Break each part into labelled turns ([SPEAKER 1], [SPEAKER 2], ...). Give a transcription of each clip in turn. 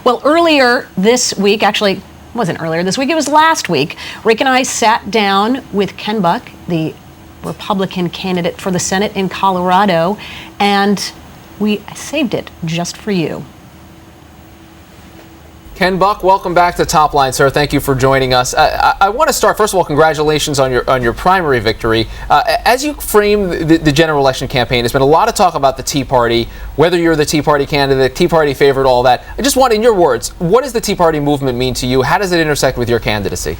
[SPEAKER 1] Well, earlier this week, actually, it wasn't earlier this week, it was last week, Rick and I sat down with Ken Buck, the Republican candidate for the Senate in Colorado, and we saved it just for you.
[SPEAKER 2] Ken Buck, welcome back to Top Line, sir. Thank you for joining us. I want to start, first of all, congratulations on your primary victory. As you frame the general election campaign, there's been a lot of talk about the Tea Party, whether you're the Tea Party candidate, Tea Party favorite, all that. I just want, in your words, what does the Tea Party movement mean to you? How does it intersect with your candidacy?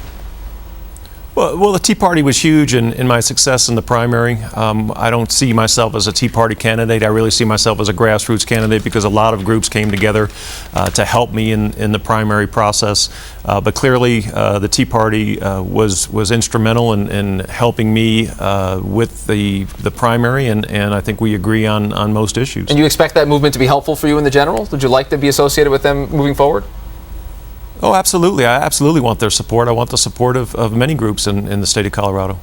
[SPEAKER 3] Well, the Tea Party was huge in my success in the primary. I don't see myself as a Tea Party candidate. I really see myself as a grassroots candidate because a lot of groups came together to help me in the primary process. But clearly, the Tea Party was instrumental in helping me with the primary, and I think we agree on most issues.
[SPEAKER 2] And you expect that movement to be helpful for you in the general? Would you like to be associated with them moving forward?
[SPEAKER 3] Oh, absolutely. I absolutely want their support. I want the support of many groups in the state of Colorado.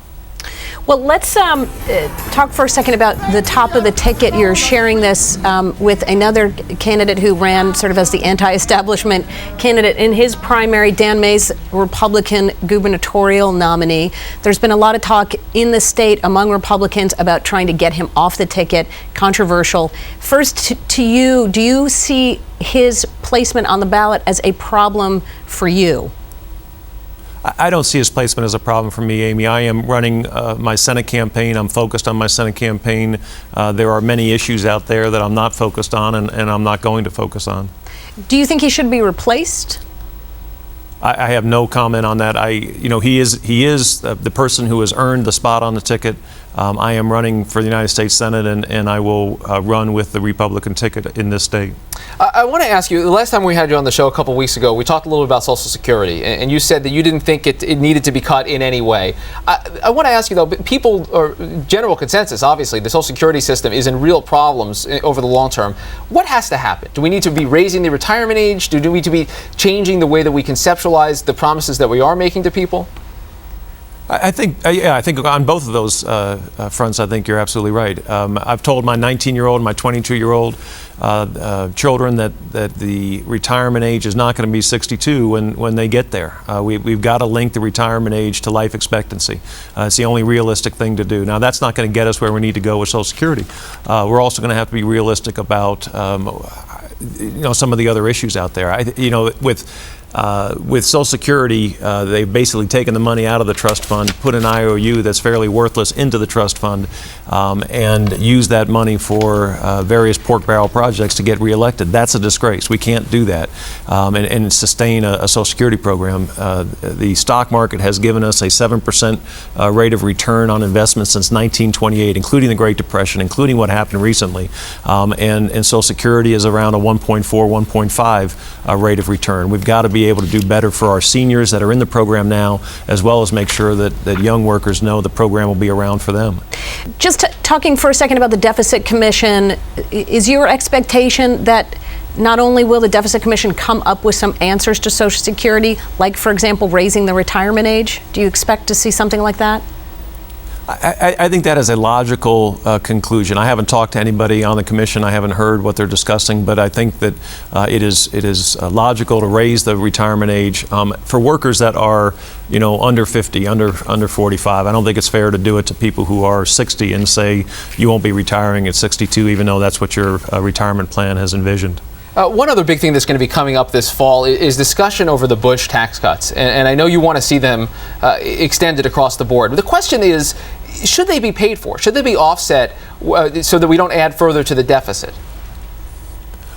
[SPEAKER 1] Well, let's talk for a second about the top of the ticket. You're sharing this with another candidate who ran sort of as the anti-establishment candidate in his primary, Dan May's Republican gubernatorial nominee. There's been a lot of talk in the state among Republicans about trying to get him off the ticket, controversial. First, to you, do you see his placement on the ballot as a problem for you?
[SPEAKER 3] I don't see his placement as a problem for me, Amy. I am running my Senate campaign. I'm focused on my Senate campaign. There are many issues out there that I'm not focused on and I'm not going to focus on.
[SPEAKER 1] Do you think he should be replaced?
[SPEAKER 3] I have no comment on that. He is the person who has earned the spot on the ticket. I am running for the United States Senate, and I will run with the Republican ticket in this state.
[SPEAKER 2] I want to ask you, the last time we had you on the show a couple weeks ago, we talked a little bit about Social Security, and you said that you didn't think it needed to be cut in any way. I want to ask you, though, people, or general consensus, obviously, the Social Security system is in real problems over the long term. What has to happen? Do we need to be raising the retirement age? Do we need to be changing the way that we conceptualize the promises that we are making to people?
[SPEAKER 3] I think on both of those fronts, I think you're absolutely right. I've told my 19-year-old and my 22-year-old children that the retirement age is not going to be 62 when they get there. We've got to link the retirement age to life expectancy. It's the only realistic thing to do. Now, that's not going to get us where we need to go with Social Security. We're also going to have to be realistic about some of the other issues out there. With Social Security, they've basically taken the money out of the trust fund, put an IOU that's fairly worthless into the trust fund, and used that money for various pork barrel projects to get reelected. That's a disgrace. We can't do that and sustain a Social Security program. The stock market has given us a 7% rate of return on investment since 1928, including the Great Depression, including what happened recently. And Social Security is around a 1.4, 1.5 rate of return. We've got to be able to do better for our seniors that are in the program now, as well as make sure that young workers know the program will be around for them.
[SPEAKER 1] Just talking for a second about the Deficit Commission, is your expectation that not only will the Deficit Commission come up with some answers to Social Security, like, for example, raising the retirement age? Do you expect to see something like that?
[SPEAKER 3] I think that is a logical conclusion. I haven't talked to anybody on the commission. I haven't heard what they're discussing, but I think that it is logical to raise the retirement age for workers that are, under 50, under 45. I don't think it's fair to do it to people who are 60 and say you won't be retiring at 62, even though that's what your retirement plan has envisioned.
[SPEAKER 2] One other big thing that's going to be coming up this fall is discussion over the Bush tax cuts. And I know you want to see them extended across the board. But the question is, should they be paid for? Should they be offset so that we don't add further to the deficit?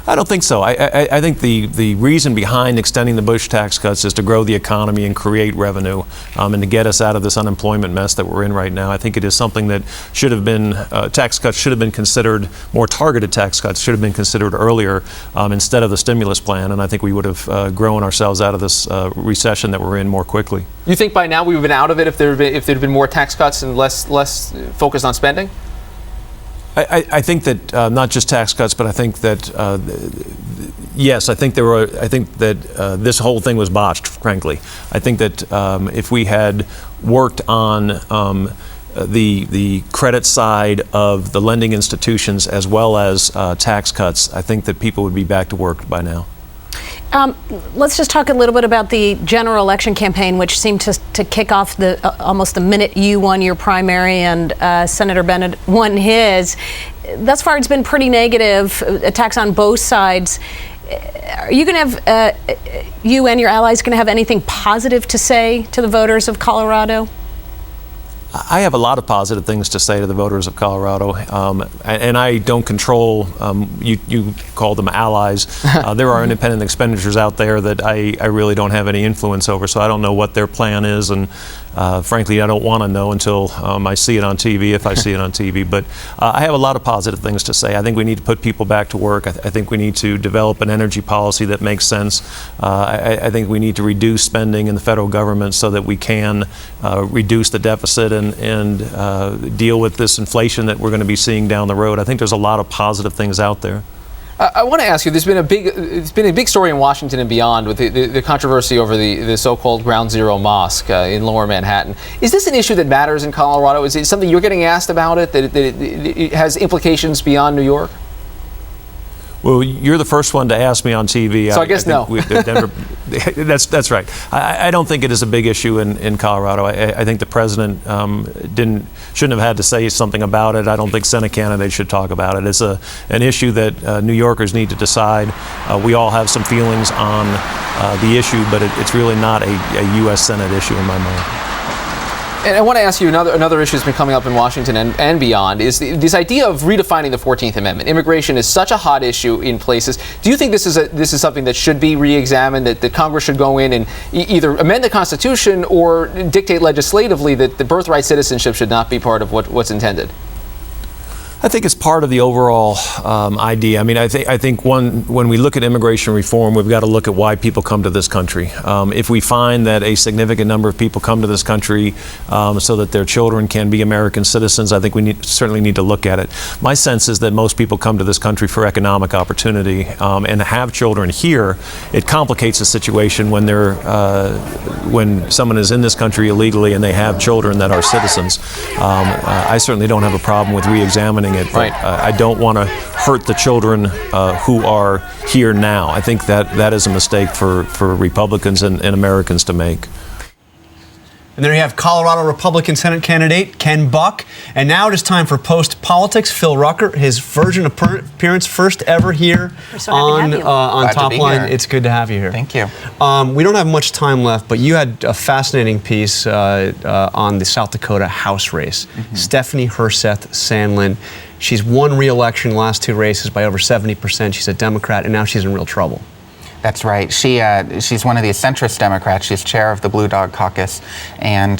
[SPEAKER 3] I don't think so. I think the reason behind extending the Bush tax cuts is to grow the economy and create revenue and to get us out of this unemployment mess that we're in right now. I think it is something that should have been, tax cuts should have been considered, more targeted tax cuts should have been considered earlier instead of the stimulus plan, and I think we would have grown ourselves out of this recession that we're in more quickly.
[SPEAKER 2] You think by now we would have been out of it if there had been more tax cuts and less focused on spending?
[SPEAKER 3] I think that not just tax cuts, but I think that yes, I think that this whole thing was botched. Frankly, I think that if we had worked on the credit side of the lending institutions as well as tax cuts, I think that people would be back to work by now.
[SPEAKER 1] Let's just talk a little bit about the general election campaign, which seemed to kick off almost the minute you won your primary and Senator Bennett won his. Thus far, it's been pretty negative, attacks on both sides. Are you going to have, you and your allies going to have anything positive to say to the voters of Colorado?
[SPEAKER 3] I have a lot of positive things to say to the voters of Colorado, and I don't control, you call them allies. There are independent expenditures out there that I really don't have any influence over, so I don't know what their plan is, and frankly, I don't want to know until I see it on TV, if I see it on TV. But I have a lot of positive things to say. I think we need to put people back to work. I think we need to develop an energy policy that makes sense. I think we need to reduce spending in the federal government so that we can reduce the deficit and deal with this inflation that we're going to be seeing down the road. I think there's a lot of positive things out there.
[SPEAKER 2] I want to ask you, it's been a big story in Washington and beyond with the controversy over the so-called Ground Zero Mosque in Lower Manhattan. Is this an issue that matters in Colorado? Is it something you're getting asked about that it has implications beyond New York?
[SPEAKER 3] Well, you're the first one to ask me on TV.
[SPEAKER 2] So I guess no.
[SPEAKER 3] That's right. I don't think it is a big issue in Colorado. I think the president shouldn't have had to say something about it. I don't think Senate candidates should talk about it. It's an issue that New Yorkers need to decide. We all have some feelings on the issue, but it's really not a U.S. Senate issue in my mind.
[SPEAKER 2] And I want to ask you another issue that's been coming up in Washington and beyond is this idea of redefining the 14th Amendment. Immigration is such a hot issue in places. Do you think this is something that should be re-examined, that Congress should go in and either amend the Constitution or dictate legislatively that the birthright citizenship should not be part of what's intended?
[SPEAKER 3] I think it's part of the overall idea. I mean, I think when we look at immigration reform, we've got to look at why people come to this country. If we find that a significant number of people come to this country so that their children can be American citizens, I think we certainly need to look at it. My sense is that most people come to this country for economic opportunity, and to have children here, it complicates the situation when when someone is in this country illegally and they have children that are citizens. I certainly don't have a problem with re-examining it, but I don't want to hurt the children who are here now. I think that is a mistake for Republicans and Americans to make.
[SPEAKER 4] And there you have Colorado Republican Senate candidate Ken Buck. And now it is time for Post Politics. Phil Rucker, his virgin appearance, first ever here on Top Line. It's good to have you here.
[SPEAKER 5] Thank you.
[SPEAKER 4] We don't have much time left, but you had a fascinating piece on the South Dakota House race. Stephanie Herseth Sandlin. She's won re-election in the last two races by over 70%. She's a Democrat, and now she's in real trouble.
[SPEAKER 5] That's right. She's one of the centrist Democrats. She's chair of the Blue Dog Caucus and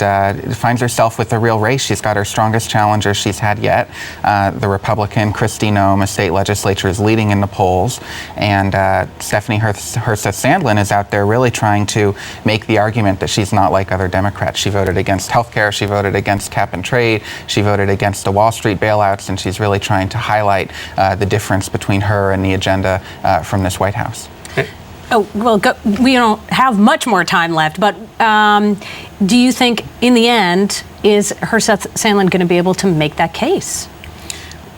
[SPEAKER 5] finds herself with a real race. She's got her strongest challenger she's had yet. The Republican Kristi Noem, a state legislature, is leading in the polls. And Stephanie Herseth Sandlin is out there really trying to make the argument that she's not like other Democrats. She voted against health care. She voted against cap and trade. She voted against the Wall Street bailouts. And she's really trying to highlight the difference between her and the agenda from this White House.
[SPEAKER 1] Oh, well, we don't have much more time left, but do you think in the end, is Herseth Sandlin going to be able to make that case?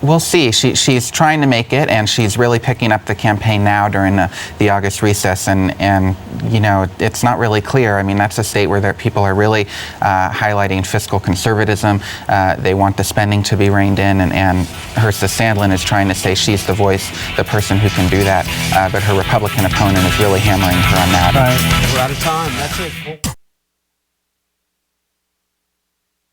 [SPEAKER 5] We'll see. She's trying to make it, and she's really picking up the campaign now during the August recess, and you know, it's not really clear. I mean, that's a state where people are really highlighting fiscal conservatism. They want the spending to be reined in, and Herseth Sandlin is trying to say she's the voice, the person who can do that, but her Republican opponent is really hammering her on that.
[SPEAKER 4] Right. We're out of time. That's it.